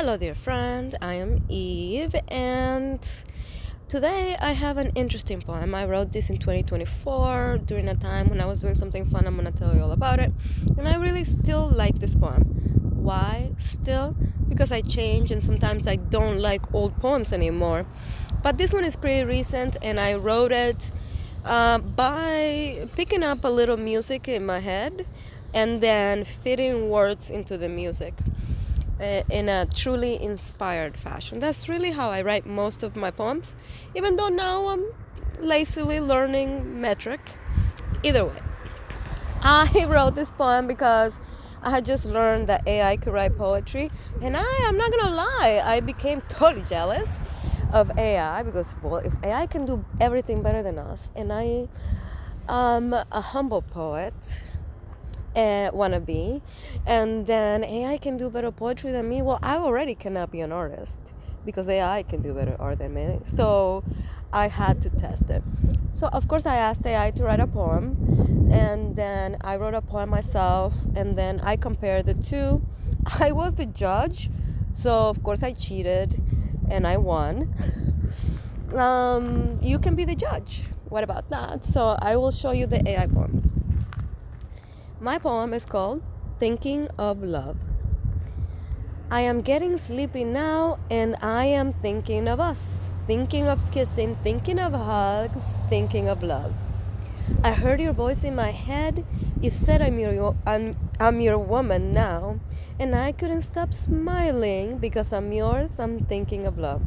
Hello, dear friend. I am Eve, and today I have an interesting poem. I wrote this in 2024 during a time when I was doing something fun. I'm going to tell you all about it. And I really still like this poem. Why still? Because I change, and sometimes I don't like old poems anymore. But this one is pretty recent, and I wrote it by picking up a little music in my head and then fitting words into the music in a truly inspired fashion. That's really how I write most of my poems, even though now I'm lazily learning metric. Either way, I wrote this poem because I had just learned that AI could write poetry, and I'm not gonna lie, I became totally jealous of AI because, well, if AI can do everything better than us, and I am a humble poet, wannabe, and then AI can do better poetry than me. Well, I already cannot be an artist because AI can do better art than me. So I had to test it. So of course I asked AI to write a poem, and then I wrote a poem myself, and then I compared the two. I was the judge, so of course I cheated and I won. You can be the judge. What about that? So I will show you the AI poem. My poem is called Thinking of Love. I am getting sleepy now, and I am thinking of us, thinking of kissing, thinking of hugs, thinking of love. I heard your voice in my head. You said I'm your woman now, and I couldn't stop smiling because I'm yours. I'm thinking of love.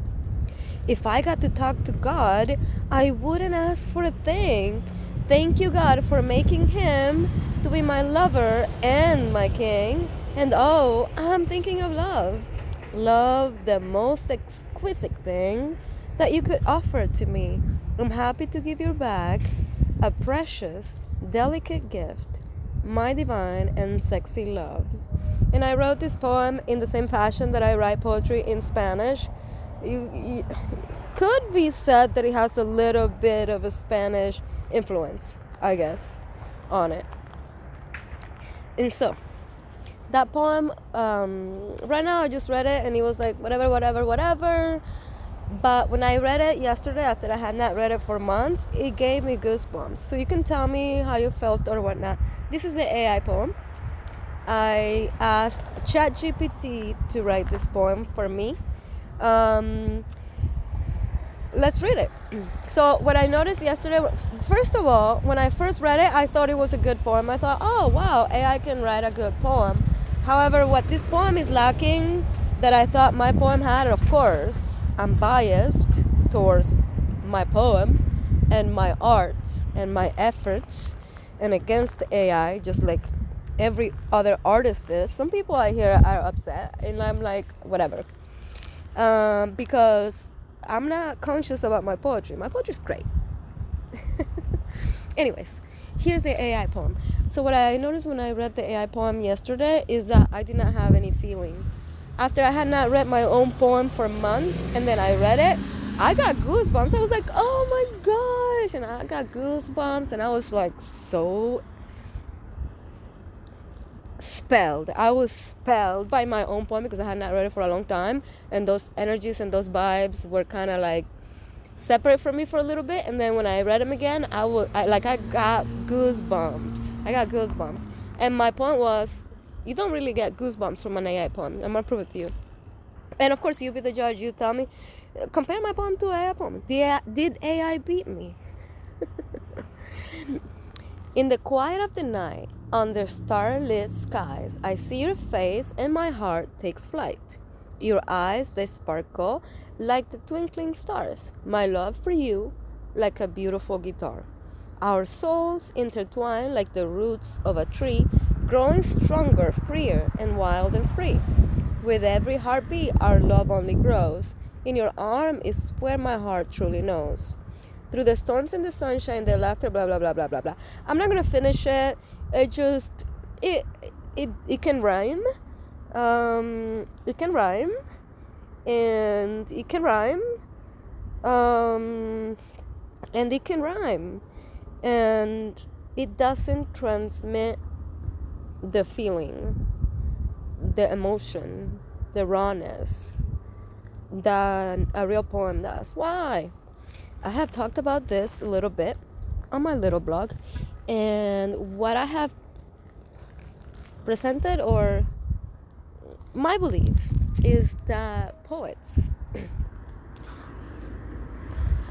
If I got to talk to God, I wouldn't ask for a thing. Thank you, God, for making him to be my lover and my king. And oh, I'm thinking of love. Love, the most exquisite thing that you could offer to me. I'm happy to give you back a precious, delicate gift, my divine and sexy love. And I wrote this poem in the same fashion that I write poetry in Spanish. You could be said that it has a little bit of a Spanish influence, I guess, on it. And so, that poem, right now I just read it and it was like, whatever. But when I read it yesterday, after I had not read it for months, it gave me goosebumps. So you can tell me how you felt or whatnot. This is the AI poem. I asked ChatGPT to write this poem for me. Let's read it. So what I noticed yesterday, first of all, when I first read it, I thought it was a good poem. I thought, oh wow, AI can write a good poem. However, what this poem is lacking that I thought my poem had, and of course I'm biased towards my poem and my art and my efforts and against the AI, just like every other artist is. Some people I hear are upset, and I'm like, whatever. Because I'm not conscious about my poetry. My poetry is great. Anyways, here's the AI poem. So what I noticed when I read the AI poem yesterday is that I did not have any feeling. After I had not read my own poem for months, and then I read it, I got goosebumps. I was like, oh my gosh, and I got goosebumps, and I was like so spelled. I was spelled by my own poem because I had not read it for a long time, and those energies and those vibes were kind of like separate from me for a little bit. And then when I read them again, I got goosebumps. I got goosebumps. And my point was, you don't really get goosebumps from an AI poem. I'm gonna prove it to you. And of course, you be the judge. You tell me, compare my poem to AI poem. Did AI beat me? In the quiet of the night, under starlit skies, I see your face and my heart takes flight. Your eyes, they sparkle like the twinkling stars. My love for you, like a beautiful guitar. Our souls intertwine like the roots of a tree, growing stronger, freer, and wild and free. With every heartbeat, our love only grows. In your arm is where my heart truly knows. Through the storms and the sunshine, the laughter, blah blah blah blah blah blah. I'm not gonna finish it. It it can rhyme. It can rhyme, and it can rhyme. Um, and it can rhyme, and it doesn't transmit the feeling, the emotion, the rawness than a real poem does. Why? I have talked about this a little bit on my little blog, and what I have presented, or my belief, is that poets,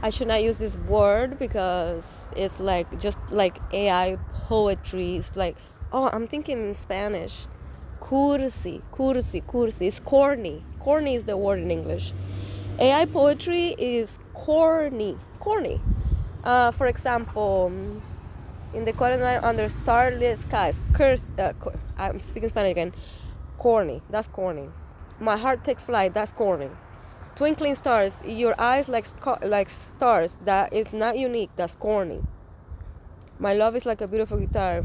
I should not use this word because it's like just like AI poetry. It's like, oh, I'm thinking in Spanish. Cursi. It's corny. Corny is the word in English. AI poetry is corny. For example, in the column line under starlit skies, I'm speaking Spanish again. Corny. That's corny. My heart takes flight. That's corny. Twinkling stars, your eyes like stars. That is not unique. That's corny. My love is like a beautiful guitar.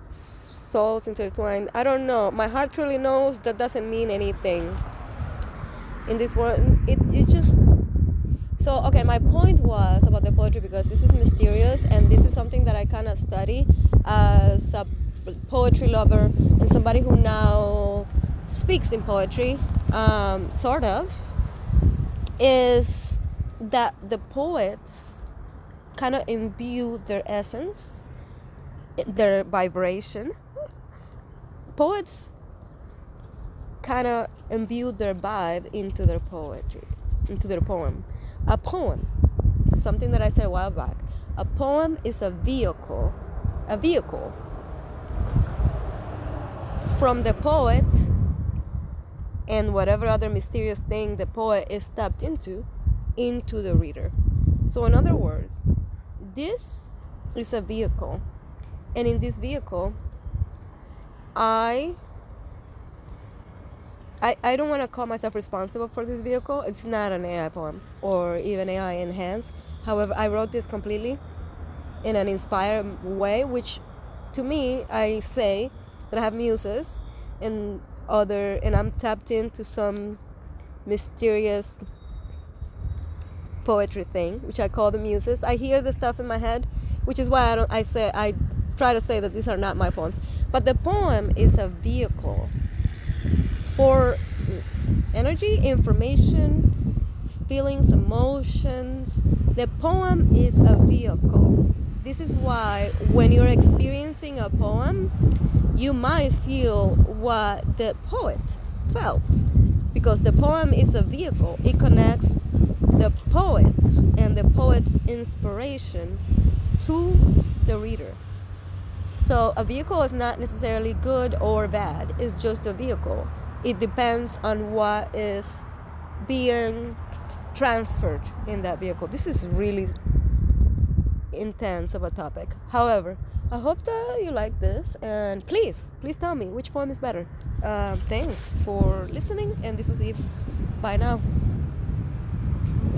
Souls intertwined. I don't know. My heart truly knows that doesn't mean anything in this world. It just. So, okay, my point was about the poetry, because this is mysterious, and this is something that I kind of study as a poetry lover and somebody who now speaks in poetry, sort of, is that the poets kind of imbue their essence, their vibration. Poets kind of imbue their vibe into their poetry, into their poem. A poem, something that I said a while back, a poem is a vehicle from the poet and whatever other mysterious thing the poet is tapped into the reader. So in other words, this is a vehicle, and in this vehicle, I don't want to call myself responsible for this vehicle. It's not an AI poem or even AI enhanced. However, I wrote this completely in an inspired way, which to me, I say that I have muses and I'm tapped into some mysterious poetry thing, which I call the muses. I hear the stuff in my head, which is why I try to say that these are not my poems. But the poem is a vehicle for energy, information, feelings, emotions. The poem is a vehicle. This is why when you're experiencing a poem, you might feel what the poet felt, because the poem is a vehicle. It connects the poet and the poet's inspiration to the reader. So a vehicle is not necessarily good or bad. It's just a vehicle. It depends on what is being transferred in that vehicle. This is really intense of a topic. However, I hope that you like this, and please tell me which poem is better. Thanks for listening, and this was Eve. Bye now.